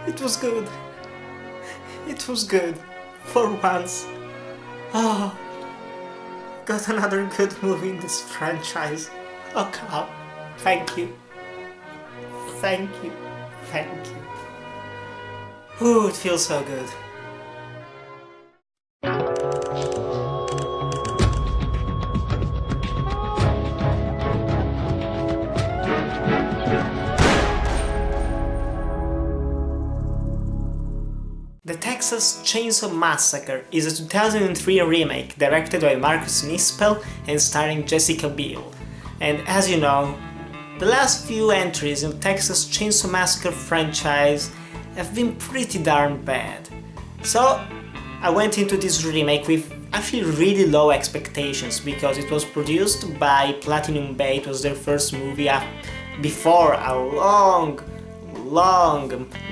It was good. It was good. For once. Oh, got another good movie in this franchise. Oh God, thank you. Thank you. Thank you. Ooh, it feels so good. The Texas Chainsaw Massacre is a 2003 remake directed by Marcus Nispel and starring Jessica Biel. And as you know, the last few entries in the Texas Chainsaw Massacre franchise have been pretty darn bad. So I went into this remake with actually really low expectations because it was produced by Platinum Bay. It was their first movie before a long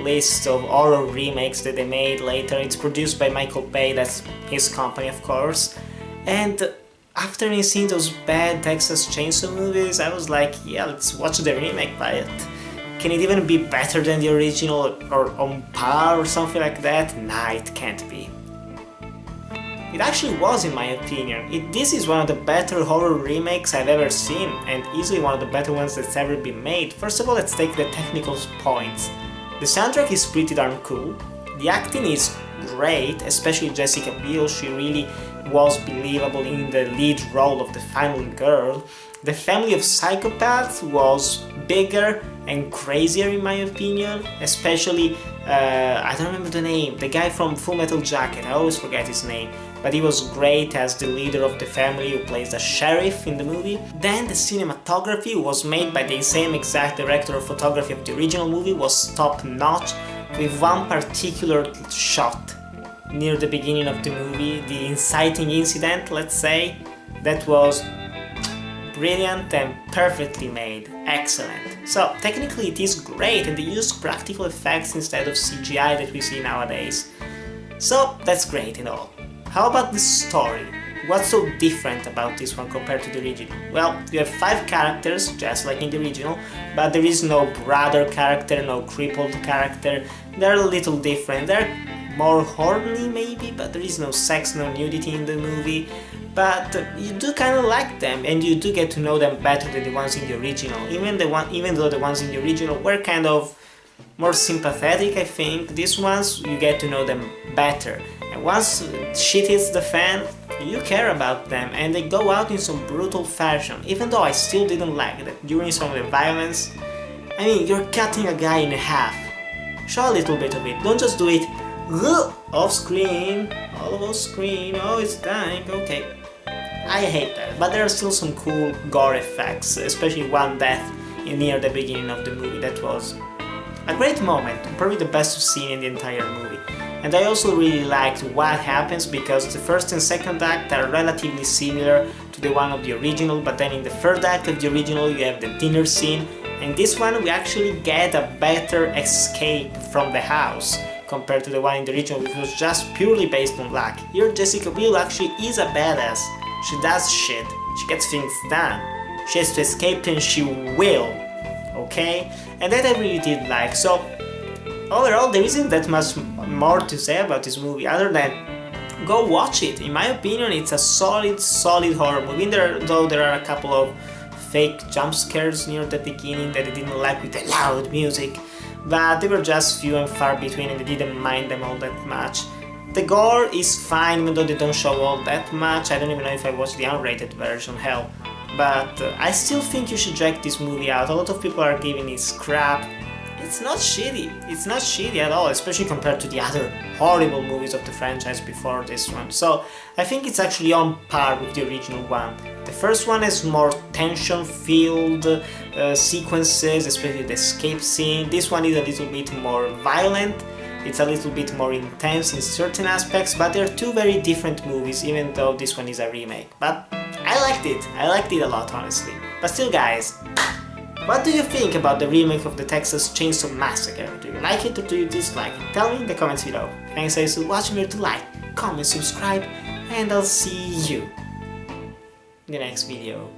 list of horror remakes that they made later. It's produced by Michael Bay, that's his company of course. And after seeing those bad Texas Chainsaw movies, I was like, yeah, let's watch the remake by it. Can it even be better than the original or on par or something like that? Nah, it can't be. It actually was, in my opinion. This is one of the better horror remakes I've ever seen, and easily one of the better ones that's ever been made. First of all, let's take the technical points. The soundtrack is pretty darn cool, the acting is great, especially Jessica Biel, she really was believable in the lead role of the final girl. The family of psychopaths was bigger and crazier in my opinion, especially, I don't remember the name, the guy from Full Metal Jacket, I always forget his name, but he was great as the leader of the family who plays the sheriff in the movie. Then the cinematography was made by the same exact director of photography of the original movie, was top notch, with one particular shot near the beginning of the movie, the inciting incident, let's say, that was brilliant and perfectly made, excellent. So technically it is great and they use practical effects instead of CGI that we see nowadays. So that's great and all. How about the story? What's so different about this one compared to the original? Well, you have 5 characters, just like in the original, but there is no brother character, no crippled character. They're a little different. They're more horny maybe, but there is no sex, no nudity in the movie. But you do kind of like them, and you do get to know them better than the ones in the original. Even though the ones in the original were kind of more sympathetic, I think, these ones you get to know them better. And once shit hits the fan, you care about them, and they go out in some brutal fashion. Even though I still didn't like that during some of the violence. I mean, you're cutting a guy in half. Show a little bit of it. Don't just do it off screen, all off screen. Oh, it's dying. Okay. I hate that, but there are still some cool gore effects, especially one death near the beginning of the movie. That was a great moment, probably the best scene in the entire movie. And I also really liked what happens because the first and second act are relatively similar to the one of the original, but then in the third act of the original you have the dinner scene, and this one we actually get a better escape from the house compared to the one in the original, which was just purely based on luck. Here Jessica Biel actually is a badass. She does shit, she gets things done, she has to escape and she will, okay? And that I really did like. So overall there isn't that much more to say about this movie other than go watch it. In my opinion it's a solid horror movie, though there are a couple of fake jump scares near the beginning that I didn't like with the loud music, but they were just few and far between and I didn't mind them all that much. The gore is fine, even though they don't show all that much. I don't even know if I watched the unrated version, hell. But I still think you should check this movie out. A lot of people are giving it crap. It's not shitty. It's not shitty at all, especially compared to the other horrible movies of the franchise before this one. So I think it's actually on par with the original one. The first one has more tension-filled sequences, especially the escape scene. This one is a little bit more violent. It's a little bit more intense in certain aspects, but they're two very different movies, even though this one is a remake. But I liked it a lot, honestly. But still guys, what do you think about the remake of the Texas Chainsaw Massacre? Do you like it or do you dislike it? Tell me in the comments below. Thanks guys for watching, remember to like, comment, subscribe, and I'll see you in the next video.